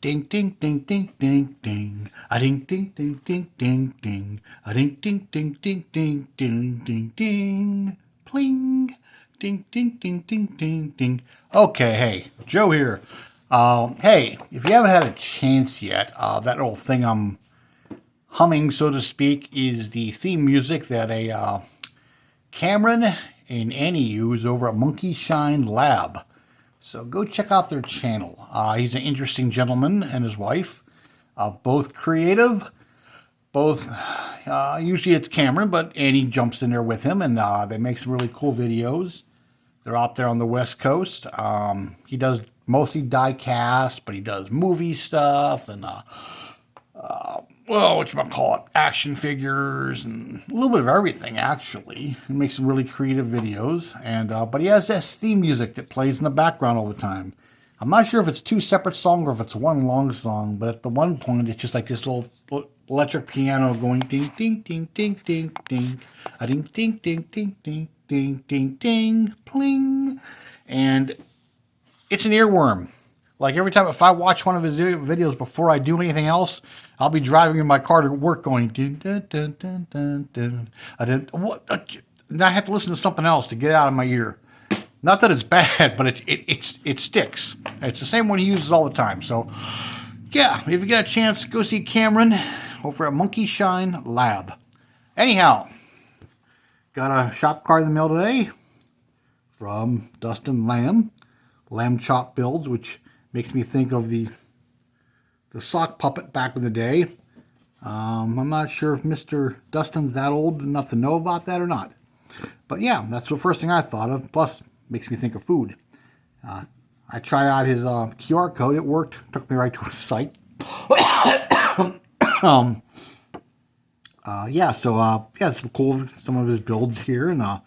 Ding ding ding ding ding ding. A ding ding ding ding ding ding. A ding ding ding ding ding ding ding ding. Pling. Ding ding ding ding ding ding. Okay, hey, Joe here. Hey, if you haven't had a chance yet, that little thing I'm humming, so to speak, is the theme music that a Cameron and Annie use over at Monkey Shine Lab. So go check out their channel. He's an interesting gentleman and his wife, both creative, both, usually it's Cameron, but Annie jumps in there with him, and they make some really cool videos. They're out there on the West Coast. He does mostly die cast, but he does movie stuff and well, what you might call it, action figures and a little bit of everything, actually. He makes some really creative videos, and but he has this theme music that plays in the background all the time. I'm not sure if it's two separate songs or if it's one long song, but at the one point, it's just like this little electric piano going ding, ding, ding, ding, ding, ding, a ding, ding, ding, ding, ding, ding, ding, ding, pling. And it's an earworm. Like every time, if I watch one of his videos before I do anything else, I'll be driving in my car to work going, dun, dun, dun, dun, dun, dun. And I have to listen to something else to get it out of my ear. Not that it's bad, but it sticks. It's the same one he uses all the time. So, yeah, if you get a chance, go see Cameron over at Monkey Shine Lab. Anyhow, got a shop card in the mail today from Dustin Lamb Chop Builds, which makes me think of the sock puppet back in the day. I'm not sure if Mr. Dustin's that old enough to know about that or not. But yeah, that's the first thing I thought of. Plus, makes me think of food. I tried out his QR code. It worked. Took me right to his site. Yeah, so yeah, it's cool. Some of his builds here and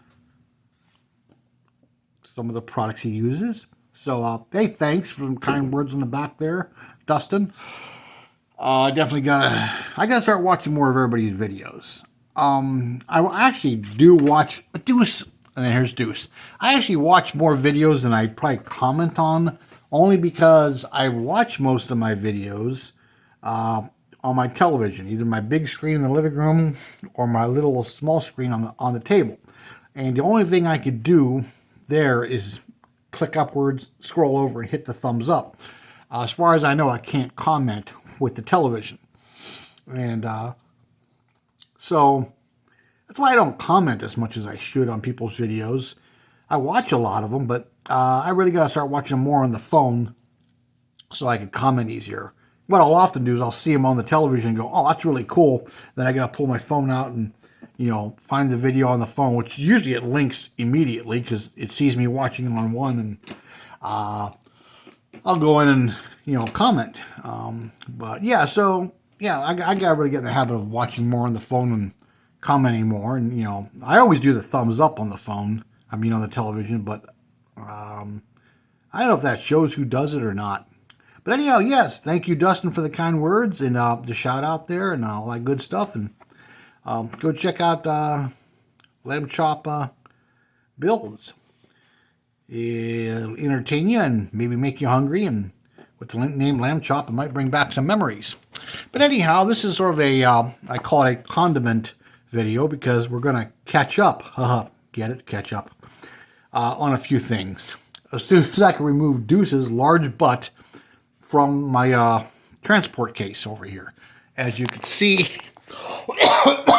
some of the products he uses. So, hey, thanks for some kind words on the back there, Dustin. I gotta start watching more of everybody's videos. I actually do watch Deuce, and then here's Deuce. I actually watch more videos than I probably comment on, only because I watch most of my videos on my television, either my big screen in the living room or my little small screen on the table. And the only thing I could do there is click upwards, scroll over, and hit the thumbs up. As far as I know, I can't comment with the television. And so that's why I don't comment as much as I should on people's videos. I watch a lot of them, but I really got to start watching them more on the phone so I can comment easier. What I'll often do is I'll see them on the television and go, oh, that's really cool. Then I got to pull my phone out and, find the video on the phone, which usually it links immediately because it sees me watching it on one, and I'll go in and, comment. But yeah, so yeah, I got to really get in the habit of watching more on the phone and commenting more. And, I always do the thumbs up on the phone, on the television, but I don't know if that shows who does it or not. But anyhow, yes, thank you, Dustin, for the kind words and the shout out there and all that good stuff. And go check out Lamb Chop Builds. It'll entertain you and maybe make you hungry. And with the name Lamb Chop, it might bring back some memories. But anyhow, this is sort of a, I call it a condiment video because we're going to catch up. Get it? Catch up on a few things. As soon as I can remove Deuce's large butt from my transport case over here. As you can see,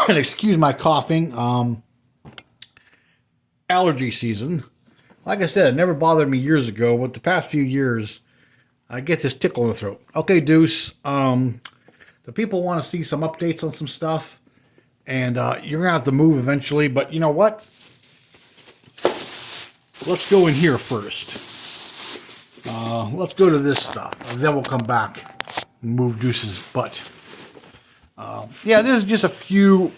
and excuse my coughing, allergy season. Like I said, it never bothered me years ago, but the past few years, I get this tickle in the throat. Okay, Deuce, the people want to see some updates on some stuff, and you're going to have to move eventually, but you know what? Let's go in here first. Let's go to this stuff, and then we'll come back and move Deuce's butt. Yeah, this is just a few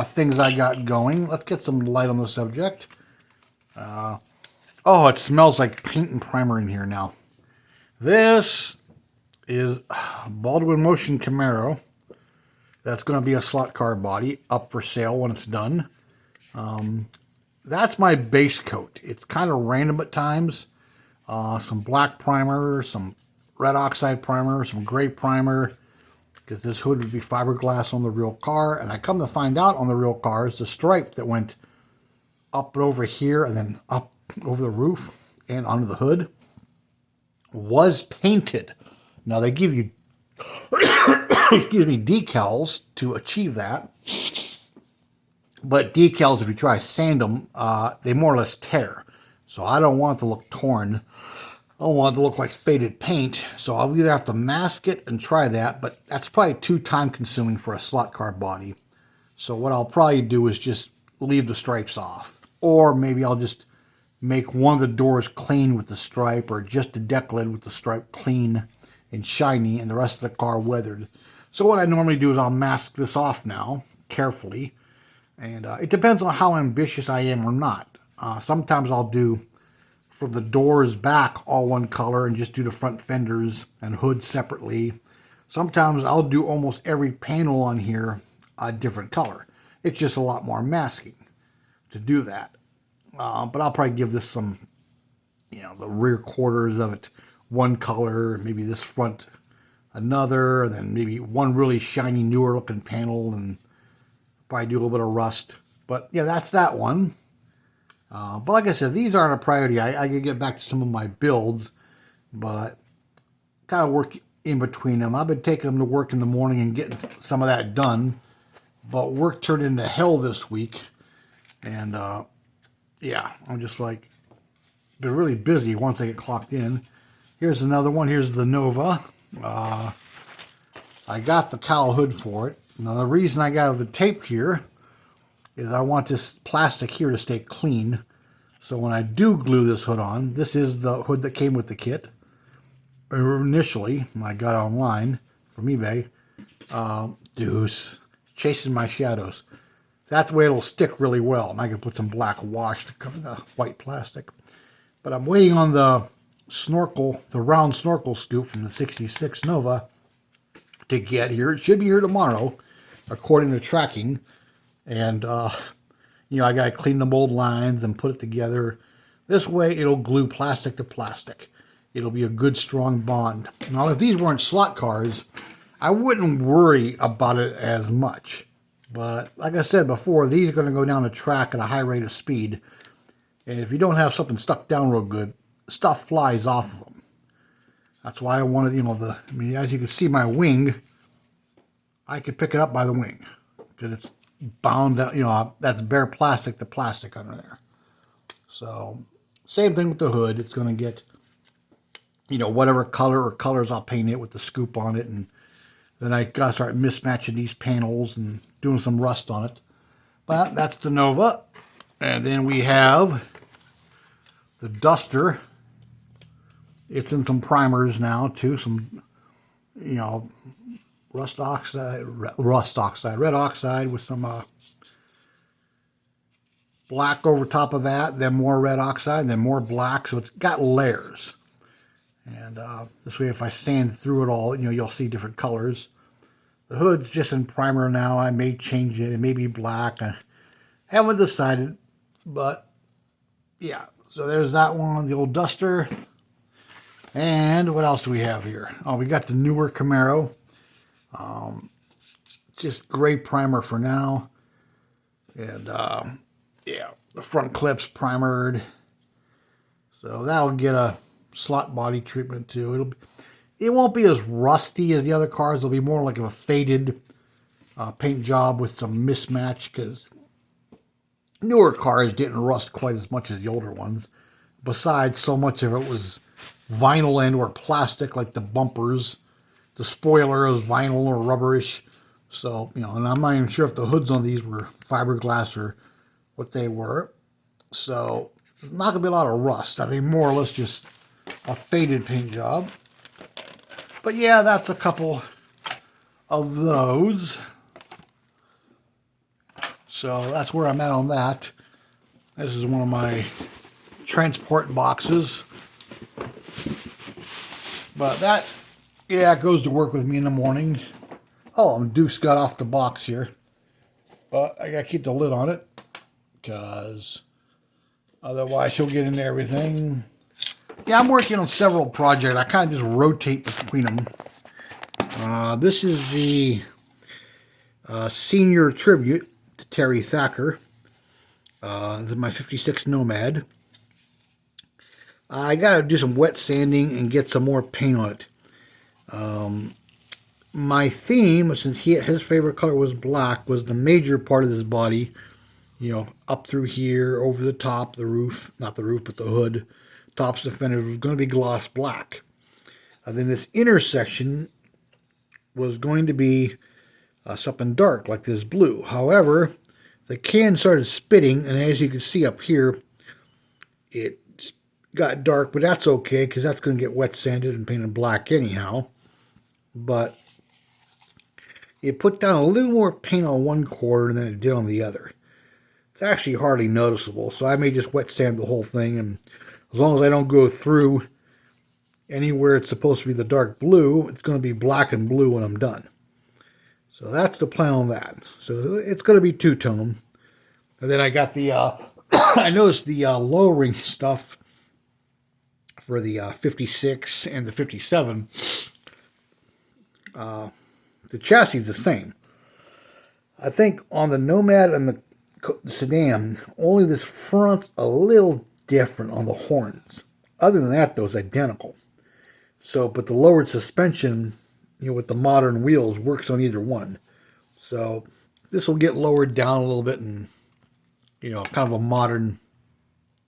things I got going. Let's get some light on the subject. Oh, it smells like paint and primer in here now. This is Baldwin Motion Camaro. That's going to be a slot car body up for sale when it's done. That's my base coat. It's kind of random at times. Some black primer, some red oxide primer, some gray primer, because this hood would be fiberglass on the real car. And I come to find out on the real cars, the stripe that went up and over here and then up over the roof and onto the hood was painted. Now they give you excuse me, decals to achieve that. But decals, if you try to sand them, they more or less tear. So I don't want it to look torn. I don't want it to look like faded paint. So I'll either have to mask it and try that, but that's probably too time consuming for a slot car body. So what I'll probably do is just leave the stripes off. Or maybe I'll just make one of the doors clean with the stripe, or just the deck lid with the stripe clean and shiny, and the rest of the car weathered. So what I normally do is I'll mask this off now, carefully. And it depends on how ambitious I am or not. Sometimes I'll do, for the doors back, all one color, and just do the front fenders and hood separately. Sometimes I'll do almost every panel on here a different color. It's just a lot more masking to do that. But I'll probably give this some, the rear quarters of it one color, maybe this front another, and then maybe one really shiny, newer looking panel, and probably do a little bit of rust. But yeah, that's that one. But like I said, these aren't a priority. I can get back to some of my builds, but kind of work in between them. I've been taking them to work in the morning and getting some of that done. But work turned into hell this week. And yeah, I'm just like, been really busy once I get clocked in. Here's another one. Here's the Nova. I got the cowl hood for it. Now the reason I got the tape here is I want this plastic here to stay clean. So when I do glue this hood on, this is the hood that came with the kit. Initially, I got it online from eBay. Deuce. Chasing my shadows. That's the way it'll stick really well. And I can put some black wash to cover the white plastic. But I'm waiting on the snorkel, the round snorkel scoop from the 66 Nova to get here. It should be here tomorrow, according to tracking. And, I got to clean the mold lines and put it together. This way, it'll glue plastic to plastic. It'll be a good, strong bond. Now, if these weren't slot cars, I wouldn't worry about it as much. But like I said before, these are going to go down the track at a high rate of speed. And if you don't have something stuck down real good, stuff flies off of them. That's why I wanted, as you can see my wing, I could pick it up by the wing. Because it's bound down, that's bare plastic to plastic under there. So, same thing with the hood. It's going to get, whatever color or colors I'll paint it with the scoop on it. And then I got to start mismatching these panels and doing some rust on it. But that's the Nova. And then we have the Duster. It's in some primers now too. Some, red oxide with some black over top of that, then more red oxide, then more black. So it's got layers. And this way, if I sand through it all, you'll see different colors. The hood's just in primer now. I may change it. It may be black. I haven't decided, but yeah. So there's that one, the old Duster. And what else do we have here? Oh, we got the newer Camaro. Just gray primer for now. And yeah, the front clips primered. So that'll get a slot body treatment too. It won't be as rusty as the other cars. It'll be more like a faded paint job with some mismatch, because newer cars didn't rust quite as much as the older ones. Besides, so much of it was vinyl and or plastic, like the bumpers. The spoiler was vinyl or rubberish. So, and I'm not even sure if the hoods on these were fiberglass or what they were. So, there's not going to be a lot of rust. I think more or less just a faded paint job. But yeah, that's a couple of those. So that's where I'm at on that. This is one of my transport boxes. But that, yeah, goes to work with me in the morning. Oh, Deuce got off the box here. But I gotta keep the lid on it, because otherwise he'll get into everything. Yeah, I'm working on several projects. I kind of just rotate between them. This is the senior tribute to Terry Thacker. This is my 56 Nomad. I got to do some wet sanding and get some more paint on it. My theme, since his favorite color was black, was the major part of his body. You know, up through here, over the top, the roof, not the roof, but the hood, tops of the fenders was going to be gloss black. And then this intersection was going to be something dark, like this blue. However, the can started spitting, and as you can see up here, it got dark, but that's okay, because that's going to get wet sanded and painted black anyhow. But it put down a little more paint on one quarter than it did on the other. It's actually hardly noticeable, so I may just wet sand the whole thing, and as long as I don't go through anywhere it's supposed to be the dark blue, it's going to be black and blue when I'm done. So that's the plan on that. So it's going to be two-tone. And then I got the, I noticed the lowering stuff for the 56 and the 57. The chassis is the same. I think on the Nomad and the sedan, only this front's a little different on the horns. Other than that, though, it's identical. So, but the lowered suspension, you know, with the modern wheels, works on either one. So this will get lowered down a little bit and, you know, kind of a modern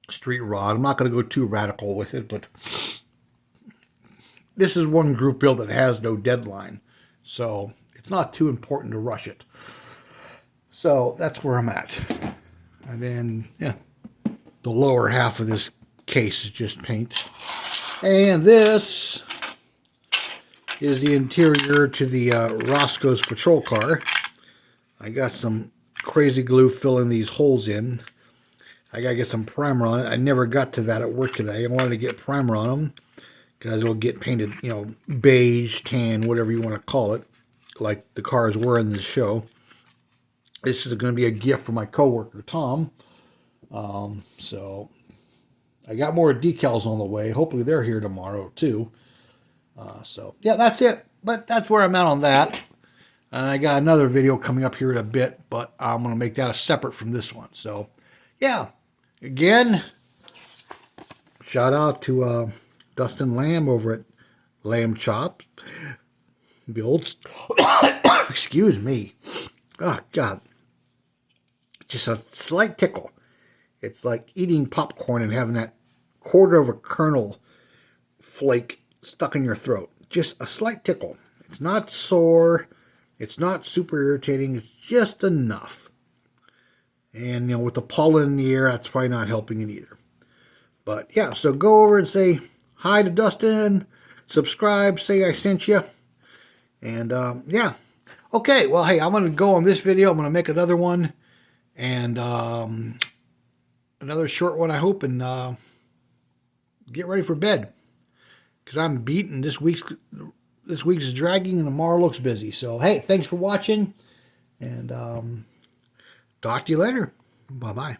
street rod. I'm not going to go too radical with it, but this is one group build that has no deadline. So it's not too important to rush it. So that's where I'm at. And then, yeah, the lower half of this case is just paint. And this is the interior to the Roscoe's patrol car. I got some crazy glue filling these holes in. I got to get some primer on it. I never got to that at work today. I wanted to get primer on them because it'll get painted, you know, beige, tan, whatever you want to call it, like the cars were in the show. This is going to be a gift for my coworker, Tom. So I got more decals on the way. Hopefully they're here tomorrow, too. So, yeah, that's it. But that's where I'm at on that. I got another video coming up here in a bit, but I'm going to make that a separate from this one. So, yeah. Again, shout out to Dustin Lamb over at Lamb Chops. Builds. Excuse me. Oh, God. Just a slight tickle. It's like eating popcorn and having that quarter of a kernel flake stuck in your throat. Just a slight tickle. It's not sore. It's not super irritating. It's just enough. And, you know, with the pollen in the air, that's probably not helping it either. But, yeah, so go over and say hi to Dustin. Subscribe. Say I sent you. And, yeah. Okay, well, hey, I'm going to go on this video. I'm going to make another one. And another short one, I hope, and get ready for bed. Because I'm beat, and this week's dragging, and tomorrow looks busy. So, hey, thanks for watching, and talk to you later. Bye-bye.